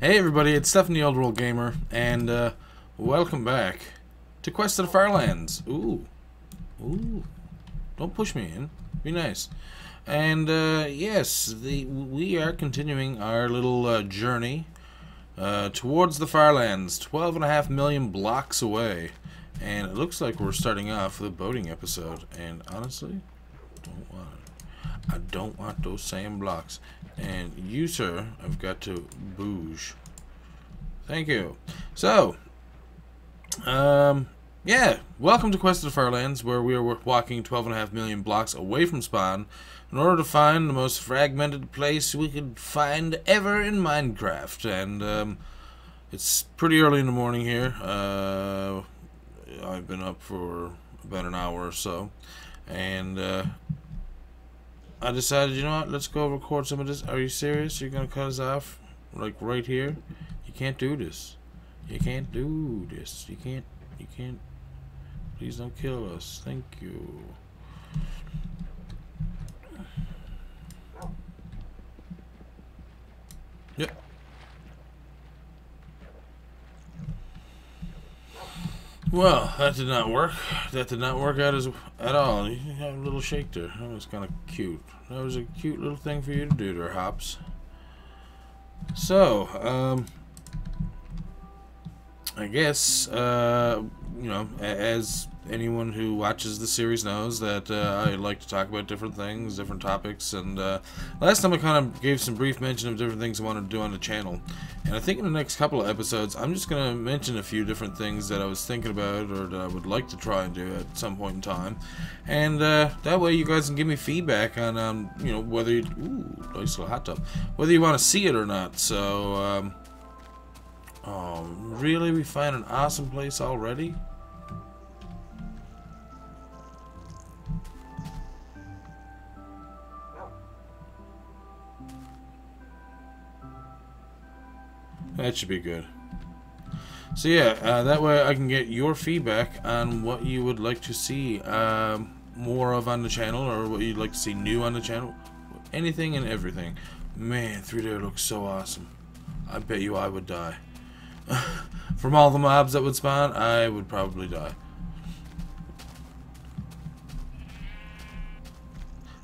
Hey everybody, it's Stephen the Old World Gamer, and welcome back to Quest of the Firelands. Ooh, don't push me in. Be nice. And yes, we are continuing our little journey towards the Firelands, 12.5 million blocks away. And it looks like we're starting off with a boating episode, and honestly, don't want it. I don't want those same blocks. And you, sir, have got to bouge. Thank you. So, yeah, welcome to Quest of the Firelands, where we are walking 12.5 million blocks away from spawn in order to find the most fragmented place we could find ever in Minecraft. And it's pretty early in the morning here. I've been up for about an hour or so, and I decided, you know what, let's go record some of this. Are you serious? You're gonna cut us off, like, right here? You can't do this. You can't do this. You can't. Please don't kill us. Thank you. Yep. Well, that did not work. That did not work out at all. You have a little shake there. That was kind of cute. That was a cute little thing for you to do there, Hops. So, I guess, you know, as anyone who watches the series knows, that I like to talk about different things, different topics, and last time I kind of gave some brief mention of different things I wanted to do on the channel. And I think in the next couple of episodes, I'm just going to mention a few different things that I was thinking about or that I would like to try and do at some point in time. And that way you guys can give me feedback on, you know, whether you... Ooh, nice little hot tub. Whether you want to see it or not. So, oh, really? We find an awesome place already? That should be good. So yeah, that way I can get your feedback on what you would like to see more of on the channel, or what you'd like to see new on the channel. Anything and everything. Man, through there looks so awesome. I bet you I would die. From all the mobs that would spawn, I would probably die.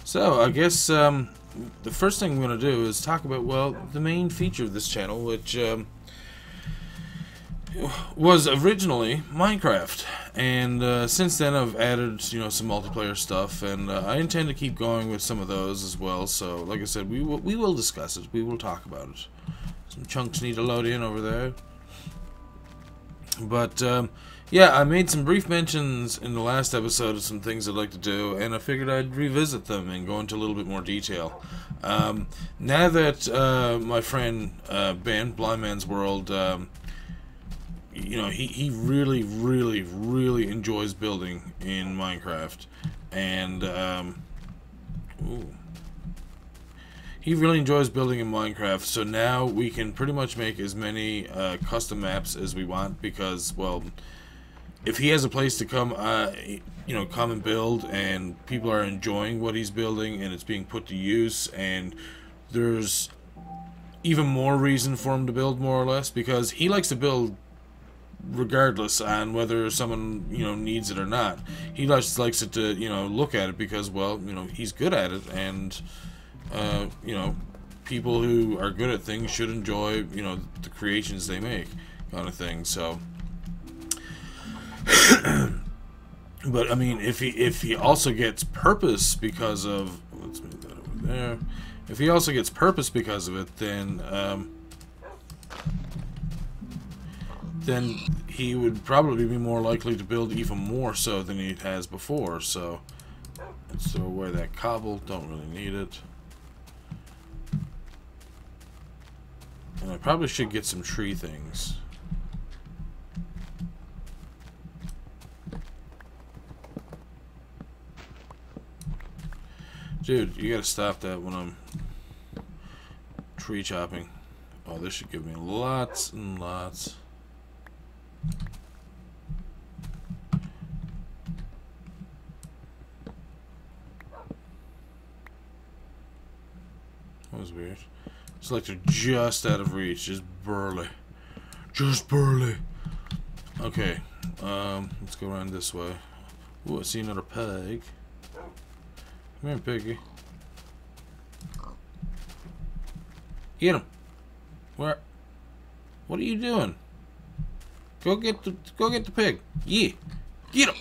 So, I guess the first thing we're going to do is talk about, well, the main feature of this channel, which was originally Minecraft. And since then I've added, you know, some multiplayer stuff, and I intend to keep going with some of those as well. So, like I said, we will discuss it. We will talk about it. Some chunks need to load in over there. But, yeah, I made some brief mentions in the last episode of some things I'd like to do, and I figured I'd revisit them and go into a little bit more detail. Now that my friend Ben, Blind Man's World, you know, he really, really, really enjoys building in Minecraft, and ooh. He really enjoys building in Minecraft, so now we can pretty much make as many custom maps as we want, because, well, if he has a place to come, you know, come and build, and people are enjoying what he's building, and it's being put to use, and there's even more reason for him to build, more or less, because he likes to build regardless on whether someone, you know, needs it or not. He just likes it to, you know, look at it because, well, you know, he's good at it, and you know, people who are good at things should enjoy, you know, the creations they make, kind of thing. So, but I mean, if he also gets purpose because of, let's move that over there. If he also gets purpose because of it, then he would probably be more likely to build even more so than he has before. So let's throw away that cobble. Don't really need it. And I probably should get some tree things. Dude, you gotta stop that when I'm tree chopping. Oh, this should give me lots and lots. was weird. It's like they're just out of reach. Just barely. Just barely. Okay. Let's go around this way. Ooh, I see another pig. Come here, piggy. Get him. Where? What are you doing? Go get the pig. Yeah. Get him.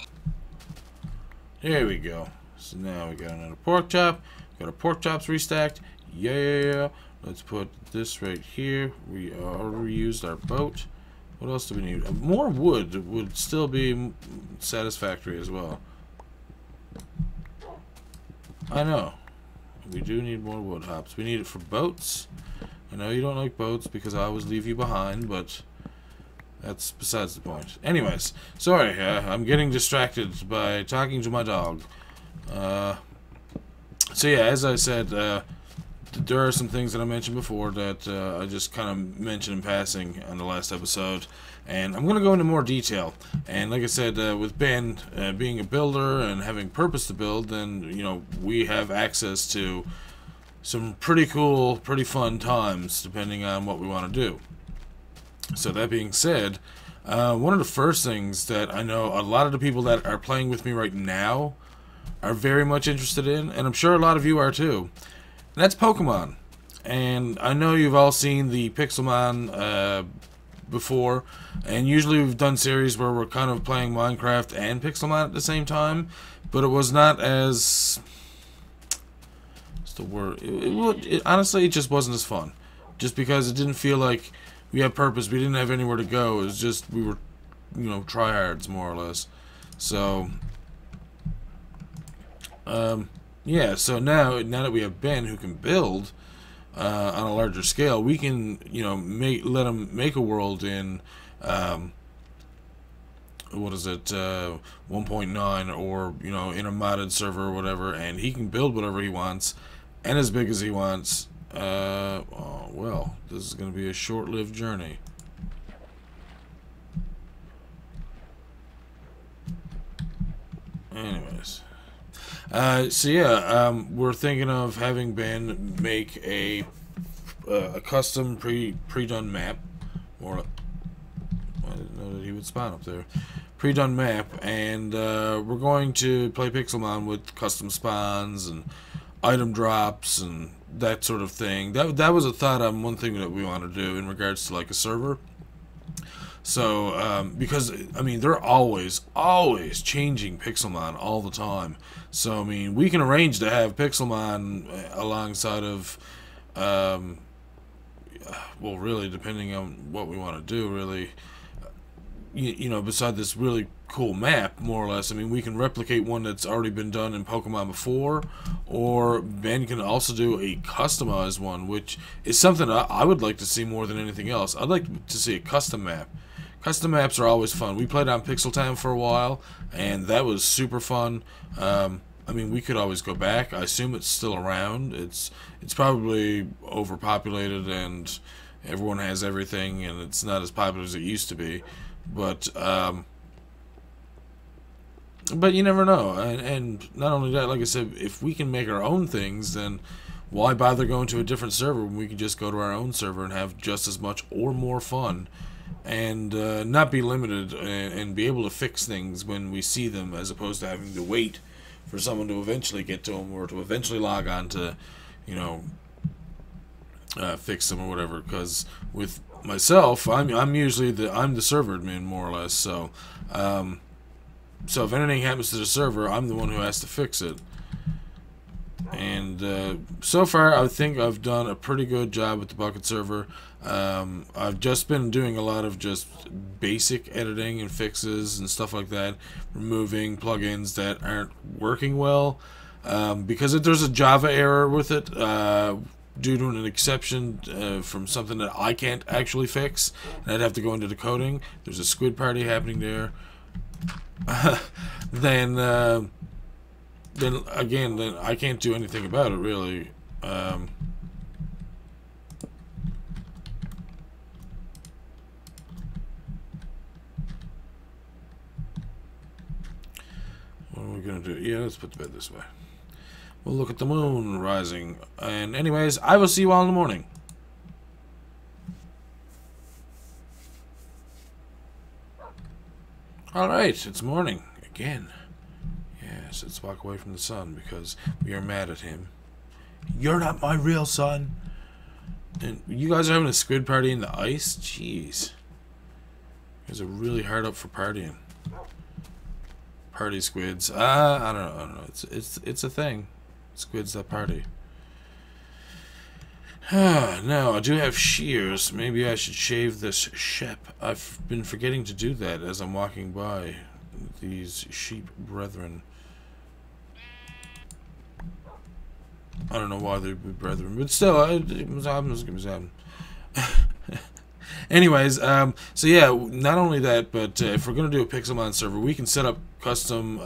There we go. So now we got another pork chop. Got our pork chops restacked. Yeah. Let's put this right here. We already used our boat. What else do we need? More wood would still be satisfactory as well. I know. We do need more wood hops. We need it for boats. I know you don't like boats because I always leave you behind, but that's besides the point. Anyways, sorry, I'm getting distracted by talking to my dog. So yeah, as I said, there are some things that I mentioned before that I just kind of mentioned in passing on the last episode, and I'm going to go into more detail. And like I said, with Ben being a builder and having purpose to build, then, you know, we have access to some pretty cool, pretty fun times, depending on what we want to do. So that being said, one of the first things that I know a lot of the people that are playing with me right now are very much interested in, and I'm sure a lot of you are too, and that's Pokemon. And I know you've all seen the Pixelmon before, and usually we've done series where we're kind of playing Minecraft and Pixelmon at the same time, but it was not as... the word. Honestly, it just wasn't as fun. Just because it didn't feel like we had purpose. We didn't have anywhere to go. It was just, we were, you know, tryhards, more or less. So, yeah, so now that we have Ben who can build on a larger scale, we can, you know, let him make a world in, what is it, 1.9, or, you know, in a modded server or whatever, and he can build whatever he wants and as big as he wants. Oh, well, this is going to be a short-lived journey. Anyways, so yeah, we're thinking of having Ben make a custom pre-done map, or I didn't know that he would spawn up there. Pre-done map, and we're going to play Pixelmon with custom spawns and item drops and that sort of thing. That was a thought on one thing that we want to do in regards to like a server. So because I mean they're always changing Pixelmon all the time. So I mean we can arrange to have Pixelmon alongside of well, really depending on what we want to do, really. You know, beside this really cool map, more or less, I mean, we can replicate one that's already been done in Pokemon before, or Ben can also do a customized one, which is something I would like to see more than anything else. I'd like to see a custom map. Custom maps are always fun. We played on Pixel Town for a while, and that was super fun. I mean, we could always go back. I assume it's still around. It's probably overpopulated, and everyone has everything, and it's not as popular as it used to be. But you never know, and not only that, like I said, if we can make our own things, then why bother going to a different server when we can just go to our own server and have just as much or more fun, and not be limited, and be able to fix things when we see them, as opposed to having to wait for someone to eventually get to them, or to eventually log on to, you know, fix them or whatever. Because with myself, I'm usually the server admin, more or less. So so if anything happens to the server, I'm the one who has to fix it. And so far, I think I've done a pretty good job with the Bucket server. I've just been doing a lot of just basic editing and fixes and stuff like that, removing plugins that aren't working well, because if there's a Java error with it, due to an exception from something that I can't actually fix, and I'd have to go into the coding. There's a squid party happening there. then I can't do anything about it, really. What are we gonna do? Yeah, let's put the bed this way. We'll look at the moon rising. And anyways, I will see you all in the morning. Alright, it's morning. Again. Yes, let's walk away from the sun because we are mad at him. You're not my real son. And you guys are having a squid party in the ice? Jeez. You guys are really hard up for partying. Party squids. I don't know. It's a thing. Squids that party. Now, I do have shears. Maybe I should shave this shep. I've been forgetting to do that as I'm walking by these sheep brethren. I don't know why they'd be brethren, but still, anyways, so yeah, not only that, but if we're going to do a Pixelmon server, we can set up custom,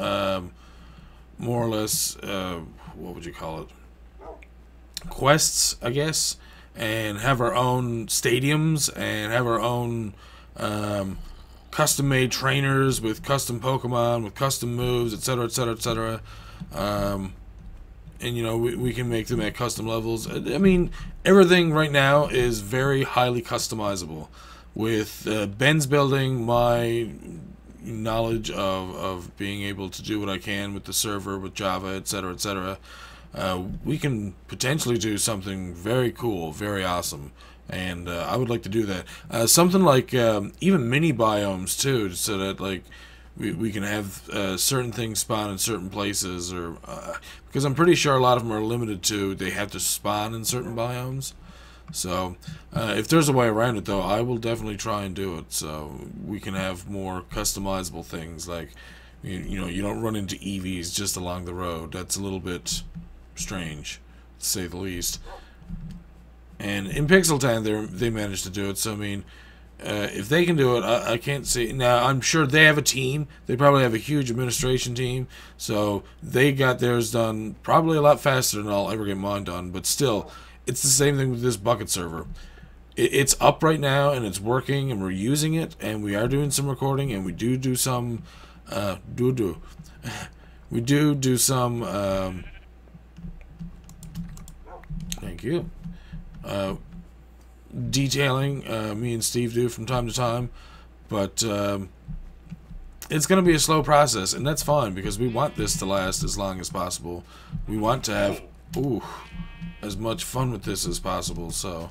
more or less, what would you call it? Quests, I guess, and have our own stadiums and have our own custom-made trainers with custom Pokemon, with custom moves, etc., etc., etc. And you know, we can make them at custom levels. I mean, everything right now is very highly customizable. With Ben's building, my knowledge of being able to do what I can with the server, with Java, etc., etc., we can potentially do something very cool, very awesome, and I would like to do that. Something like even mini biomes too, so that like we can have certain things spawn in certain places, or because I'm pretty sure a lot of them are limited to they have to spawn in certain biomes. So if there's a way around it, though, I will definitely try and do it, so we can have more customizable things. Like you know, you don't run into EVs just along the road. That's a little bit strange, to say the least. And in Pixel Town, they managed to do it. So I mean, if they can do it, I can't see. Now I'm sure they have a team. They probably have a huge administration team, so they got theirs done probably a lot faster than I'll ever get mine done. But still, it's the same thing with this bucket server. It's up right now and it's working, and we're using it, and we are doing some recording, and we do some we do some thank you. Detailing, me and Steve do from time to time, but it's going to be a slow process, and that's fine because we want this to last as long as possible. We want to have as much fun with this as possible, so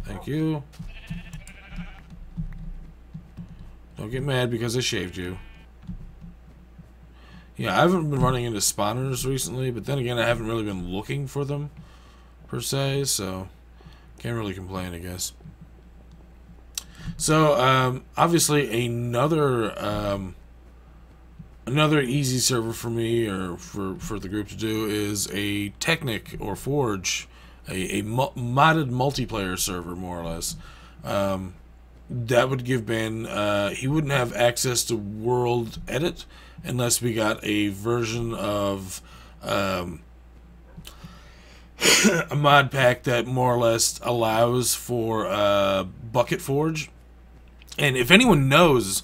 thank you. Don't get mad because I shaved you. Yeah, I haven't been running into spawners recently, but then again, I haven't really been looking for them per se, so can't really complain, I guess. So obviously another easy server for me, or for the group to do, is a Technic or Forge, a modded multiplayer server, more or less. That would give Ben, he wouldn't have access to World Edit unless we got a version of a mod pack that more or less allows for Bucket Forge. And if anyone knows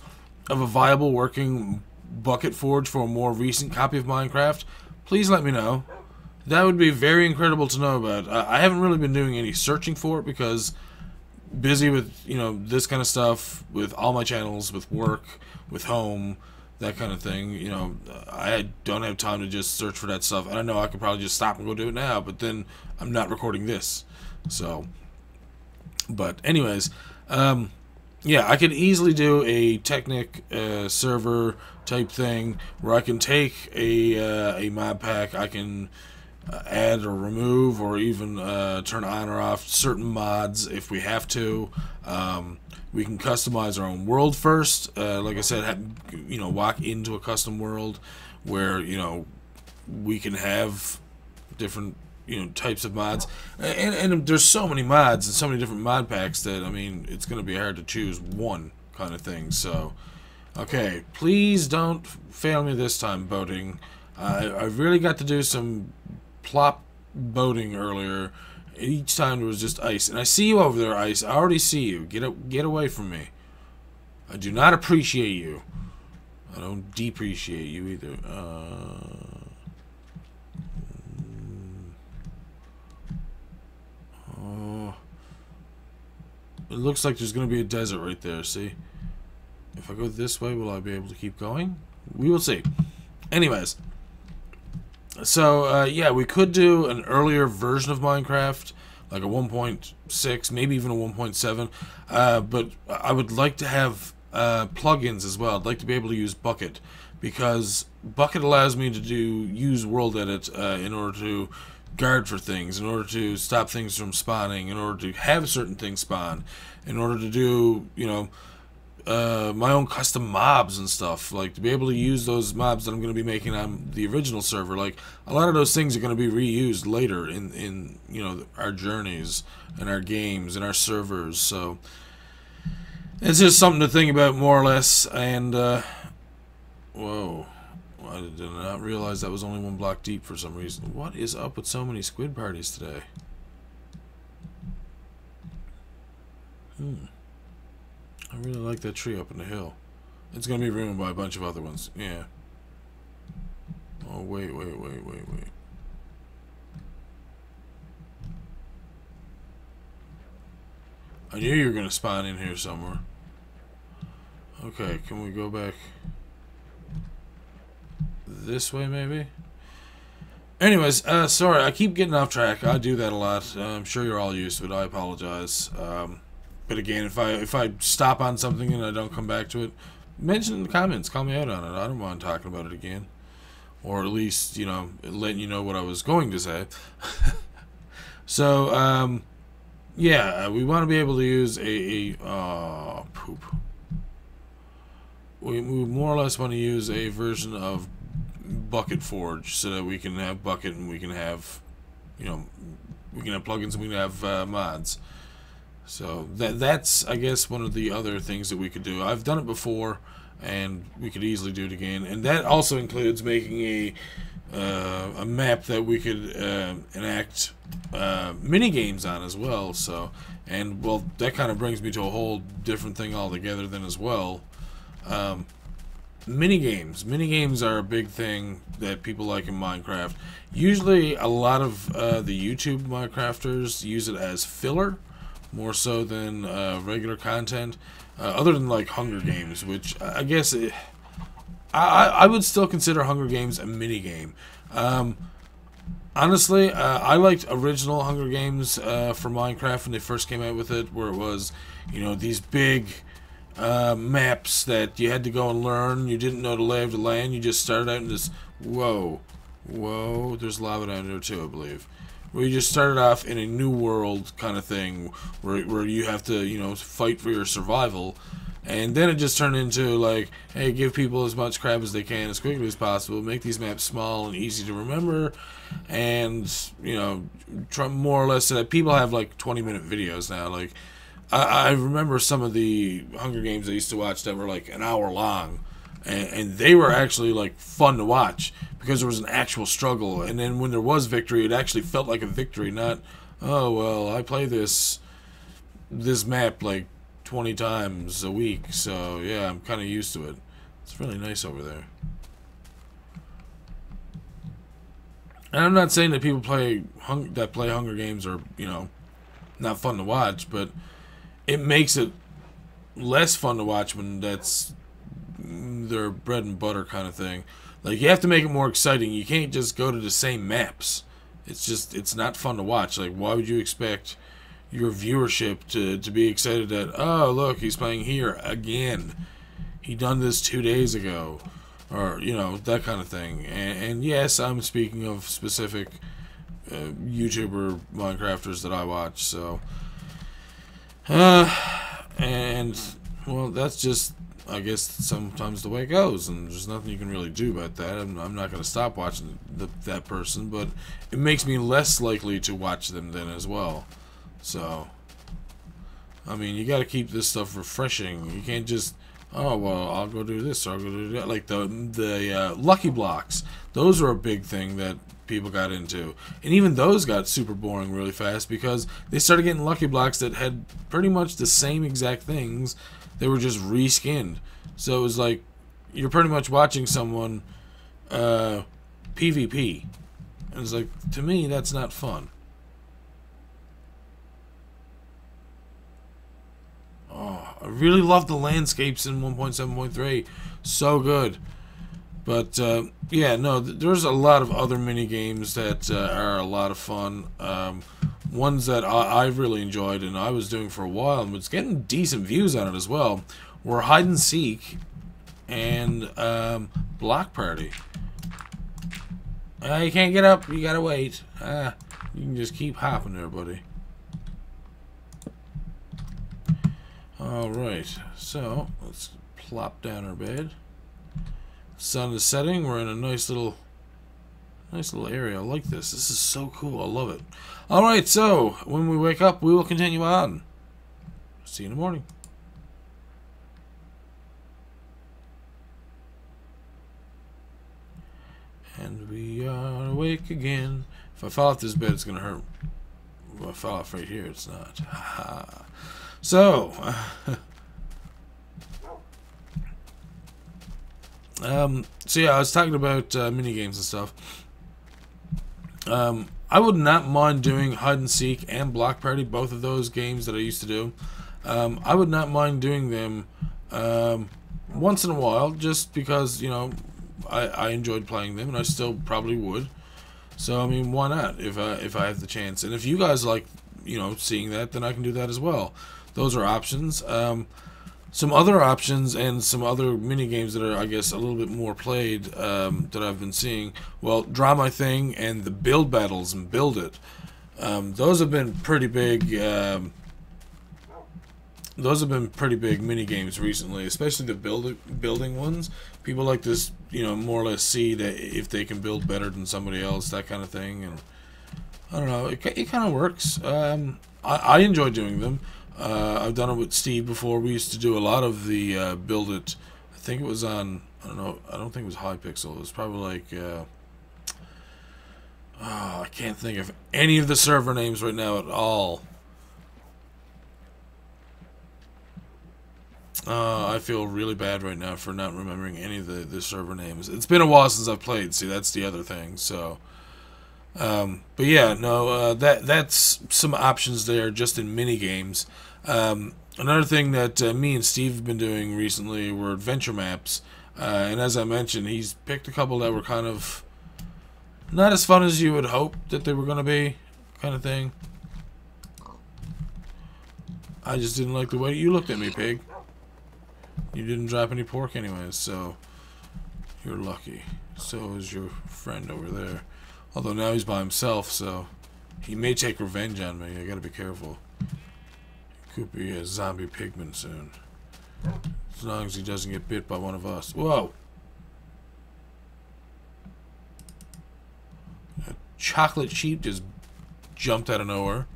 of a viable working Bucket Forge for a more recent copy of Minecraft, please let me know. That would be very incredible to know about. I haven't really been doing any searching for it because busy with, you know, this kind of stuff, with all my channels, with work, with home, that kind of thing. You know, I don't have time to just search for that stuff. And I know I could probably just stop and go do it now, but then I'm not recording this. So, but anyways, yeah, I could easily do a Technic server type thing where I can take a mod pack, I can add or remove or even turn on or off certain mods if we have to. We can customize our own world first. Like I said, you know, walk into a custom world where, you know, we can have different, you know, types of mods. And there's so many mods and so many different mod packs that, I mean, it's going to be hard to choose one kind of thing. So, okay, please don't fail me this time, boating. I really got to do some plop boating earlier. Each time there was just ice. And I see you over there, Ice. I already see you. Get away from me. I do not appreciate you. I don't depreciate you either. It looks like there's going to be a desert right there, see? If I go this way, will I be able to keep going? We will see. Anyways. So, yeah, we could do an earlier version of Minecraft, like a 1.6, maybe even a 1.7, but I would like to have plugins as well. I'd like to be able to use Bucket, because Bucket allows me to use World Edit in order to guard for things, in order to stop things from spawning, in order to have certain things spawn, in order to do, you know, my own custom mobs and stuff, like to be able to use those mobs that I'm going to be making on the original server. Like a lot of those things are going to be reused later in you know, our journeys and our games and our servers. So it's just something to think about, more or less. And whoa, I did not realize that was only one block deep for some reason. What is up with so many squid parties today? I really like that tree up in the hill. It's going to be ruined by a bunch of other ones. Yeah. Oh, wait. I knew you were going to spawn in here somewhere. Okay, can we go back this way, maybe? Anyways, sorry, I keep getting off track. I do that a lot. I'm sure you're all used to it. I apologize. But again, if I stop on something and I don't come back to it, mention it in the comments. Call me out on it. I don't mind talking about it again. Or at least, you know, letting you know what I was going to say. So, yeah, we want to be able to use poop. We more or less want to use a version of Bucket Forge so that we can have Bucket and we can have, you know, we can have plugins and we can have mods. So that's, I guess, one of the other things that we could do. I've done it before, and we could easily do it again. And that also includes making a map that we could enact mini games on as well. So, and well, that kind of brings me to a whole different thing altogether then as well. Mini games are a big thing that people like in Minecraft. Usually, a lot of the YouTube Minecrafters use it as filler, more so than regular content, other than like Hunger Games, which I guess I would still consider Hunger Games a mini game. Honestly, I liked original Hunger Games for Minecraft when they first came out with it, where it was, you know, these big maps that you had to go and learn. You didn't know the lay of the land. You just started out in this, whoa, there's lava down there too, I believe. Where you just started off in a new world kind of thing, where you have to, you know, fight for your survival, and then it just turned into like, hey, give people as much crap as they can as quickly as possible, make these maps small and easy to remember, and, you know, try more or less so that people have like 20-minute videos now. Like, I remember some of the Hunger Games I used to watch that were like an hour long, and they were actually like fun to watch because there was an actual struggle, and then when there was victory, it actually felt like a victory, not, oh well, I play this map like 20 times a week, so yeah, I'm kind of used to it. It's really nice over there. And I'm not saying that people that play Hunger Games are, you know, not fun to watch, but it makes it less fun to watch when that's their bread and butter kind of thing. Like, you have to make it more exciting. You can't just go to the same maps. It's not fun to watch. Like, why would you expect your viewership to be excited that, oh, look, he's playing here again. He done this 2 days ago. Or, you know, that kind of thing. And yes, I'm speaking of specific YouTuber Minecrafters that I watch, so. And, well, that's just, I guess, sometimes the way it goes, and there's nothing you can really do about that. I'm not going to stop watching that person, but it makes me less likely to watch them then as well. So, I mean, you got to keep this stuff refreshing. You can't just, oh, well, I'll go do this, or I'll go do that. Like the Lucky Blocks, those were a big thing that people got into. And even those got super boring really fast because they started getting Lucky Blocks that had pretty much the same exact things. They were just reskinned. So it was like, you're pretty much watching someone PvP. And it's like, to me, that's not fun. really love the landscapes in 1.7.3. So good. But, yeah, no, there's a lot of other mini games that are a lot of fun. Ones that I really enjoyed and I was doing for a while and was getting decent views on it as well were Hide and Seek and Block Party. You can't get up, you gotta wait. You can just keep hopping there, buddy. Alright, so let's plop down our bed. Sun is setting. We're in a nice little area. I like this. This is so cool. I love it. Alright, so when we wake up, we will continue on. See you in the morning. And we are awake again. If I fall off this bed, it's going to hurt. If I fall off right here, it's not. So, so yeah, I was talking about mini games and stuff. I would not mind doing Hide and Seek and Block Party, both of those games that I used to do. I would not mind doing them once in a while, just because, you know, I enjoyed playing them, and I still probably would. So I mean, why not? If I have the chance, and if you guys like, you know, seeing that, then I can do that as well. Those are options. Some other options and some other mini games that are, I guess, a little bit more played that I've been seeing. Well, Draw My Thing and the Build Battles and Build It. Those have been pretty big. Those have been pretty big mini games recently, especially the building ones. People like this, you know, more or less see that if they can build better than somebody else, that kind of thing. And I don't know, it kind of works. I enjoy doing them. I've done it with Steve before. We used to do a lot of the Build It. I think it was on, I don't know, I don't think it was Hypixel. It was probably like, I can't think of any of the server names right now at all. I feel really bad right now for not remembering any of the server names. It's been a while since I've played. See, that's the other thing. So, but yeah, no, that's some options there just in mini games. Another thing that me and Steve have been doing recently were adventure maps. And as I mentioned, he's picked a couple that were kind of not as fun as you would hope that they were going to be, kind of thing. I just didn't like the way you looked at me, pig. You didn't drop any pork anyways, so you're lucky. So is your friend over there. Although now he's by himself, so he may take revenge on me. I gotta be careful. He could be a zombie pigman soon. As long as he doesn't get bit by one of us. Whoa! A chocolate sheep just jumped out of nowhere.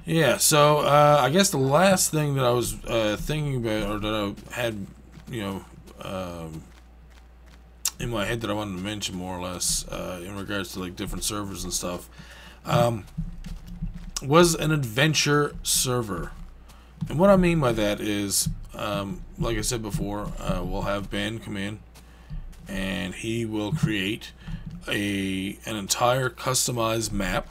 Yeah, so I guess the last thing that I was thinking about, or that I had, you know, in my head that I wanted to mention more or less in regards to like different servers and stuff, was an adventure server. And what I mean by that is, like I said before, we'll have Ben come in, and he will create an entire customized map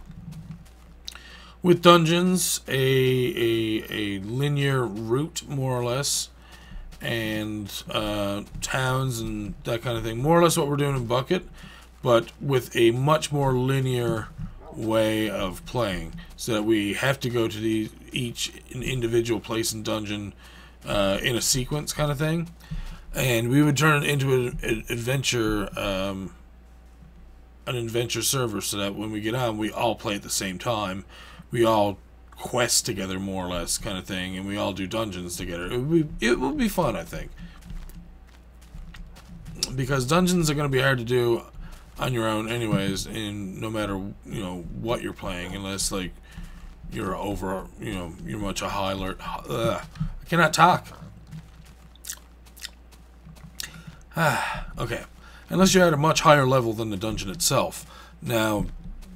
with dungeons, a linear route, more or less, and towns and that kind of thing. More or less what we're doing in Bucket, but with a much more linear way of playing, so that we have to go to each individual place and dungeon in a sequence kind of thing. And we would turn it into an adventure server, so that when we get on, we all play at the same time. We all quest together, more or less, kind of thing, and we all do dungeons together. It will be fun, I think, because dungeons are going to be hard to do on your own, anyways. And no matter, you know, what you're playing, unless like you're over, you know, you're much a high alert. I cannot talk. Okay, unless you're at a much higher level than the dungeon itself. Now,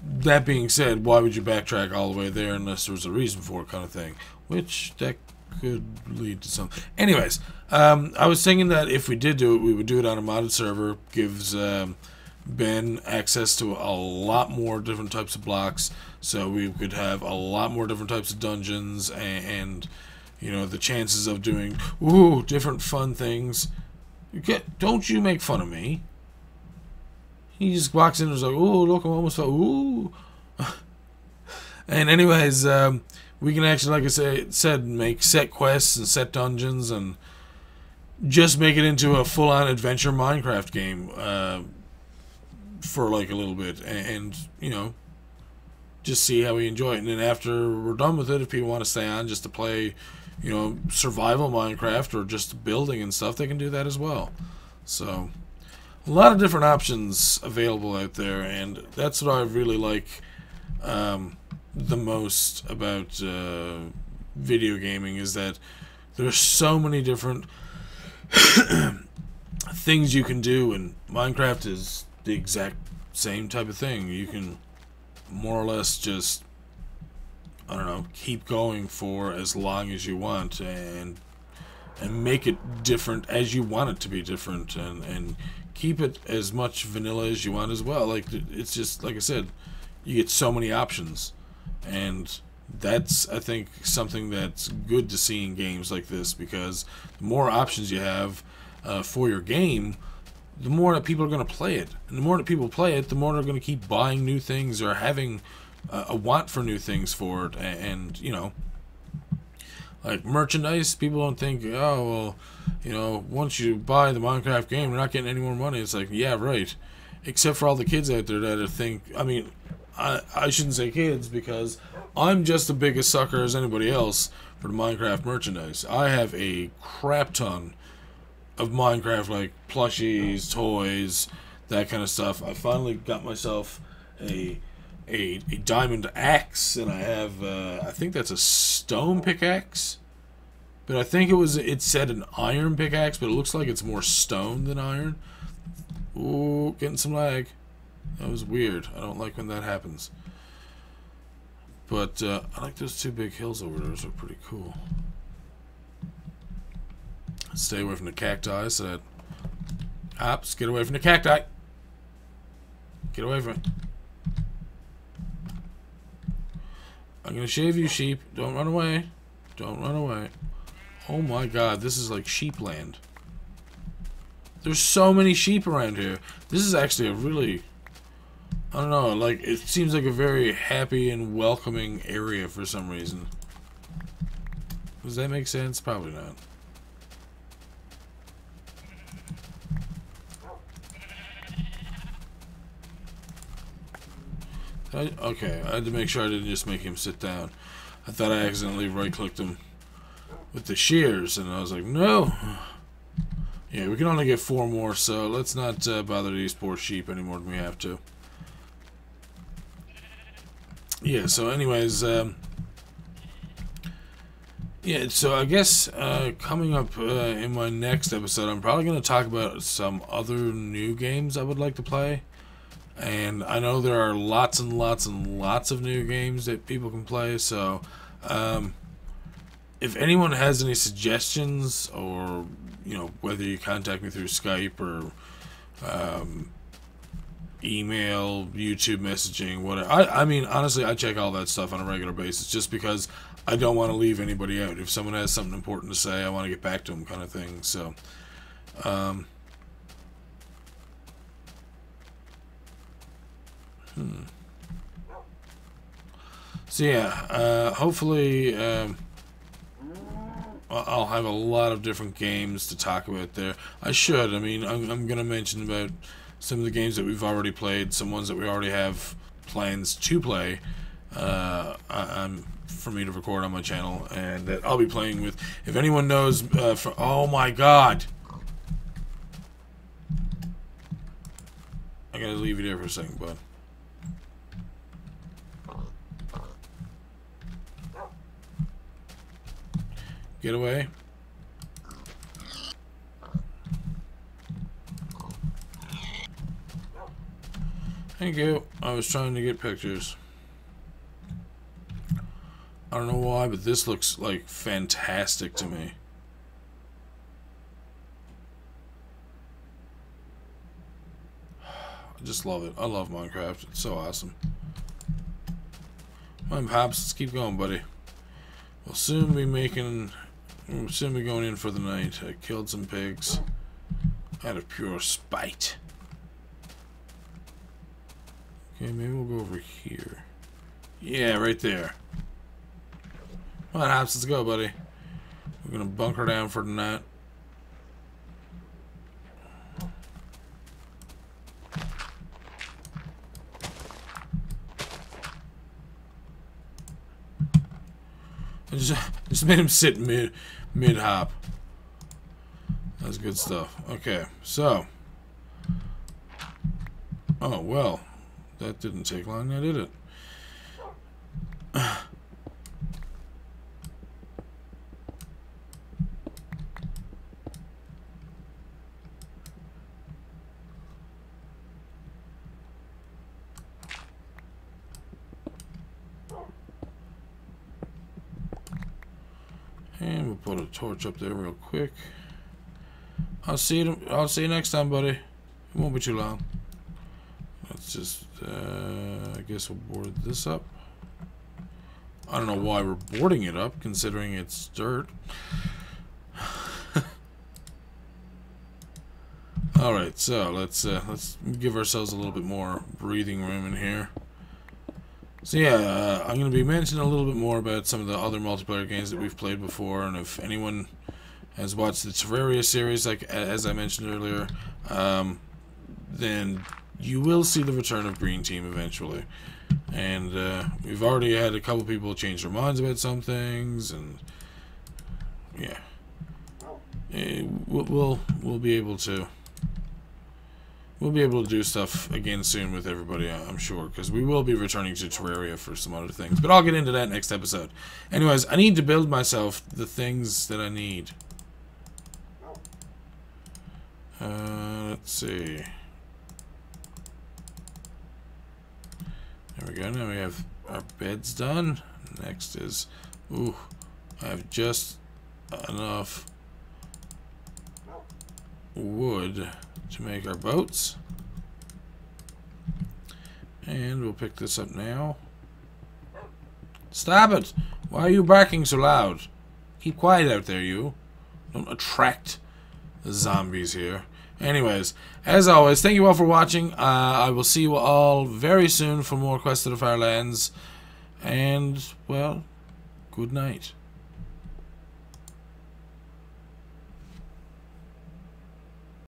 that being said, why would you backtrack all the way there unless there was a reason for it, kind of thing? Which that could lead to some. Anyways, I was thinking that if we did do it, we would do it on a modded server. Gives been access to a lot more different types of blocks, so we could have a lot more different types of dungeons, and you know, the chances of doing different fun things. Don't you make fun of me. He just walks in and is like, "Ooh, look, I'm almost ooh." And anyways, we can actually, like I said, make set quests and set dungeons and just make it into a full-on adventure Minecraft game for like a little bit, and you know, just see how we enjoy it. And then after we're done with it, if people want to stay on just to play, you know, survival Minecraft or just building and stuff, they can do that as well. So a lot of different options available out there, and that's what I really like the most about video gaming, is that there's so many different things you can do, and Minecraft is the exact same type of thing. You can more or less just, I don't know, keep going for as long as you want, and make it different as you want it to be different, and keep it as much vanilla as you want as well. Like, it's just, like I said, you get so many options, and that's, I think, something that's good to see in games like this, because the more options you have for your game, the more that people are going to play it, and the more that people play it, the more they're going to keep buying new things or having a want for new things for it. And you know, like merchandise, people don't think, oh well, you know, once you buy the Minecraft game, you're not getting any more money. It's like, yeah, right. Except for all the kids out there that think, I mean, I shouldn't say kids, because I'm just the biggest sucker as anybody else for the Minecraft merchandise. I have a crap ton of Minecraft, like plushies, toys, that kind of stuff. I finally got myself a diamond axe, and I have I think that's a stone pickaxe, but I think it said an iron pickaxe, but it looks like it's more stone than iron. Ooh, getting some lag. That was weird. I don't like when that happens. But I like those two big hills over there. Those are pretty cool. Stay away from the cacti, so that... Ops, get away from the cacti! Get away from it. I'm gonna shave you, sheep. Don't run away. Don't run away. Oh my god, this is like sheep land. There's so many sheep around here. This is actually a really... I don't know, like, it seems like a very happy and welcoming area for some reason. Does that make sense? Probably not. Okay, I had to make sure I didn't just make him sit down. I thought I accidentally right-clicked him with the shears, and I was like, no! Yeah, we can only get 4 more, so let's not bother these poor sheep any more than we have to. Yeah, so anyways, yeah, so I guess coming up in my next episode, I'm probably going to talk about some other new games I would like to play. And I know there are lots and lots and lots of new games that people can play, so if anyone has any suggestions, or, you know, whether you contact me through Skype or email, YouTube messaging, whatever. I mean, honestly, I check all that stuff on a regular basis, just because I don't want to leave anybody out. If someone has something important to say, I want to get back to them, kind of thing. So, so yeah, hopefully I'll have a lot of different games to talk about there. I should. I mean, I'm going to mention about some of the games that we've already played, some ones that we already have plans to play for me to record on my channel, and that I'll be playing with. If anyone knows, oh my god! I gotta leave you there for a second, bud. Get away. Thank you. I was trying to get pictures. I don't know why, but this looks like fantastic to me. I just love it. I love Minecraft. It's so awesome. Come on, Pops. Let's keep going, buddy. We'll soon be going in for the night. I killed some pigs out of pure spite. Okay, maybe we'll go over here. Yeah, right there. Come on, Hops, let's go, buddy. We're gonna bunker down for the night. I just made him sit mid hop. That's good stuff. Okay, so. Oh well, that didn't take long, now did it? And we'll put a torch up there real quick. I'll see you next time, buddy. It won't be too long. Let's just I guess we'll board this up. I don't know why we're boarding it up, considering it's dirt. Alright, so let's give ourselves a little bit more breathing room in here. So yeah, I'm going to be mentioning a little bit more about some of the other multiplayer games that we've played before, and if anyone has watched the Terraria series, like as I mentioned earlier, then you will see the return of Green Team eventually. And we've already had a couple people change their minds about some things, and yeah, we'll be able to. We'll be able to do stuff again soon with everybody, I'm sure, because we will be returning to Terraria for some other things. But I'll get into that next episode. Anyways, I need to build myself the things that I need. Let's see. There we go. Now we have our beds done. Next is... Ooh, I have just enough wood to make our boats, and we'll pick this up now. Stop it! Why are you barking so loud? Keep quiet out there, you. Don't attract the zombies here. Anyways, as always, thank you all for watching. I will see you all very soon for more Quest of the Firelands, and well, good night.